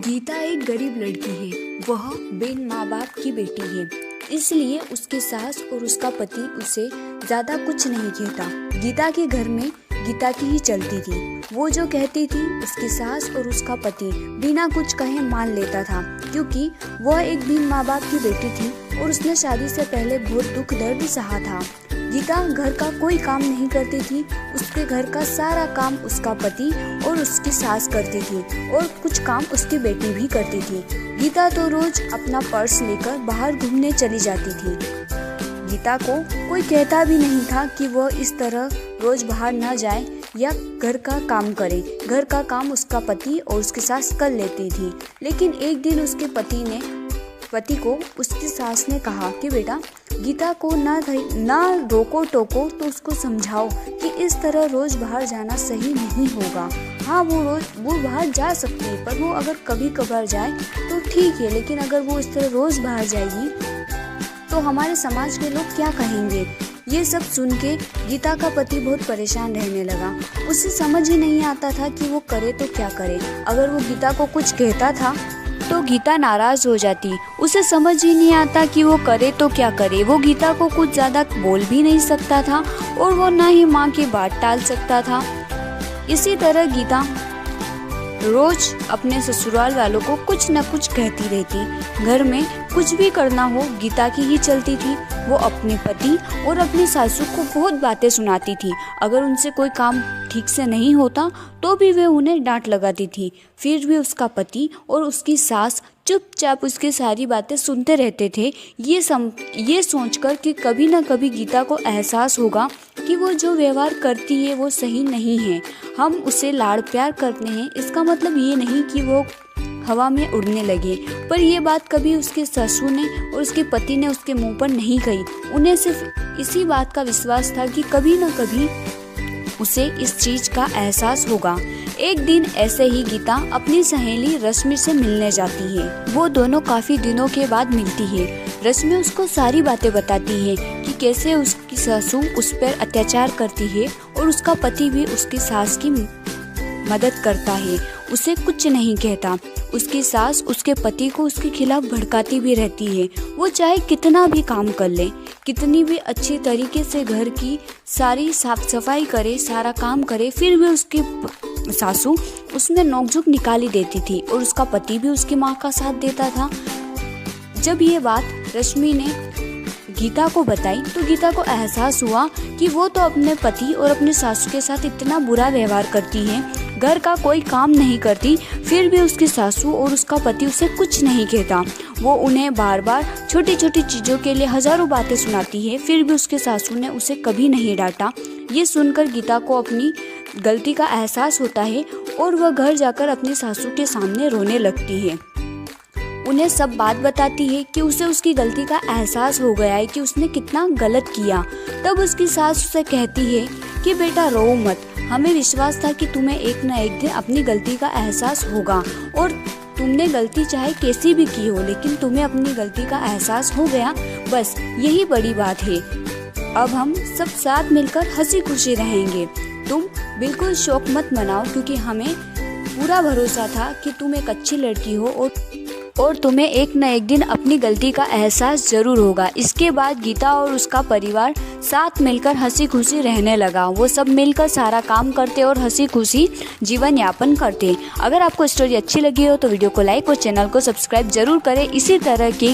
गीता एक गरीब लड़की है। वह बिन माँ बाप की बेटी है, इसलिए उसकी सास और उसका पति उसे ज्यादा कुछ नहीं कहता। गीता के घर में गीता की ही चलती थी। वो जो कहती थी उसकी सास और उसका पति बिना कुछ कहे मान लेता था, क्योंकि वह एक बिन माँ बाप की बेटी थी और उसने शादी से पहले बहुत दुख दर्द सहा था। गीता घर का कोई काम नहीं करती थी। उसके घर का सारा काम उसका पति और उसकी सास करती थी और कुछ काम उसकी बेटी भी करती थी। गीता तो रोज अपना पर्स लेकर बाहर घूमने चली जाती थी। गीता को कोई कहता भी नहीं था कि वह इस तरह रोज बाहर न जाए या घर का काम करे। घर का काम उसका पति और उसकी सास कर लेती थी। लेकिन एक दिन उसके पति को उसकी सास ने कहा कि बेटा, गीता को ना रोको टोको तो उसको समझाओ कि इस तरह रोज बाहर जाना सही नहीं होगा। हाँ, वो बाहर जा सकती है, पर वो अगर कभी कभार जाए तो ठीक है, लेकिन अगर वो इस तरह रोज बाहर जाएगी तो हमारे समाज के लोग क्या कहेंगे। ये सब सुन के गीता का पति बहुत परेशान रहने लगा। उसे समझ ही नहीं आता था कि वो करे तो क्या करे। अगर वो गीता को कुछ कहता था तो गीता नाराज हो जाती। उसे समझ ही नहीं आता कि वो करे तो क्या करे। वो गीता को कुछ ज्यादा बोल भी नहीं सकता था और वो ना ही माँ की बात टाल सकता था। इसी तरह गीता रोज अपने ससुराल वालों को कुछ न कुछ कहती रहती। घर में कुछ भी करना हो गीता की ही चलती थी। वो अपने पति और अपनी सासू को बहुत बातें सुनाती थी। अगर उनसे कोई काम ठीक से नहीं होता तो भी वे उन्हें डांट लगाती थी। फिर भी उसका पति और उसकी सास चुपचाप उसकी सारी बातें सुनते रहते थे, ये सोचकर कि कभी न कभी गीता को एहसास होगा कि वो जो व्यवहार करती है वो सही नहीं है। हम उसे लाड़ प्यार करते हैं, इसका मतलब ये नहीं कि वो हवा में उड़ने लगे। पर ये बात कभी उसके ससुर ने और उसके पति ने उसके मुंह पर नहीं कही। उन्हें सिर्फ इसी बात का विश्वास था कि कभी न कभी उसे इस चीज का एहसास होगा। एक दिन ऐसे ही गीता अपनी सहेली रश्मि से मिलने जाती है। वो दोनों काफी दिनों के बाद मिलती है। रश्मि उसको सारी बातें बताती है कि कैसे उसकी सासू उस पर अत्याचार करती है और उसका पति भी उसकी सास की मदद करता है, उसे कुछ नहीं कहता। उसकी सास उसके पति को उसके खिलाफ भड़काती भी रहती है। वो चाहे कितना भी काम कर ले, कितनी भी अच्छी तरीके से घर की सारी साफ सफाई करे, सारा काम करे, फिर भी उसकी सासू उसमें नोकझोंक निकाली देती थी और उसका पति भी उसकी माँ का साथ देता था। जब ये बात रश्मि ने गीता को बताई तो गीता को एहसास हुआ कि वो तो अपने पति और अपने सासू के साथ इतना बुरा व्यवहार करती है, घर का कोई काम नहीं करती, फिर भी उसकी सासू और उसका पति उसे कुछ नहीं कहता। वो उन्हें बार बार छोटी छोटी चीज़ों के लिए हजारों बातें सुनाती है, फिर भी उसके सासू ने उसे कभी नहीं डांटा। ये सुनकर गीता को अपनी गलती का एहसास होता है और वह घर जाकर अपनी सासू के सामने रोने लगती है। उन्हें सब बात बताती है कि उसे उसकी गलती का एहसास हो गया है कि उसने कितना गलत किया। तब उसकी सास उसे कहती है कि बेटा रो मत, हमें विश्वास था कि तुम्हें एक न एक दिन अपनी गलती का एहसास होगा और तुमने गलती चाहे कैसी भी की हो, लेकिन तुम्हें अपनी गलती का एहसास हो गया, बस यही बड़ी बात है। अब हम सब साथ मिलकर हंसी खुशी रहेंगे। तुम बिल्कुल शौक मत मनाओ, क्योंकि हमें पूरा भरोसा था कि तुम एक अच्छी लड़की हो और तुम्हें एक न एक दिन अपनी गलती का एहसास जरूर होगा। इसके बाद गीता और उसका परिवार साथ मिलकर हंसी खुशी रहने लगा। वो सब मिलकर सारा काम करते और हंसी खुशी जीवन यापन करते। अगर आपको स्टोरी अच्छी लगी हो तो वीडियो को लाइक और चैनल को सब्सक्राइब जरूर करें। इसी तरह के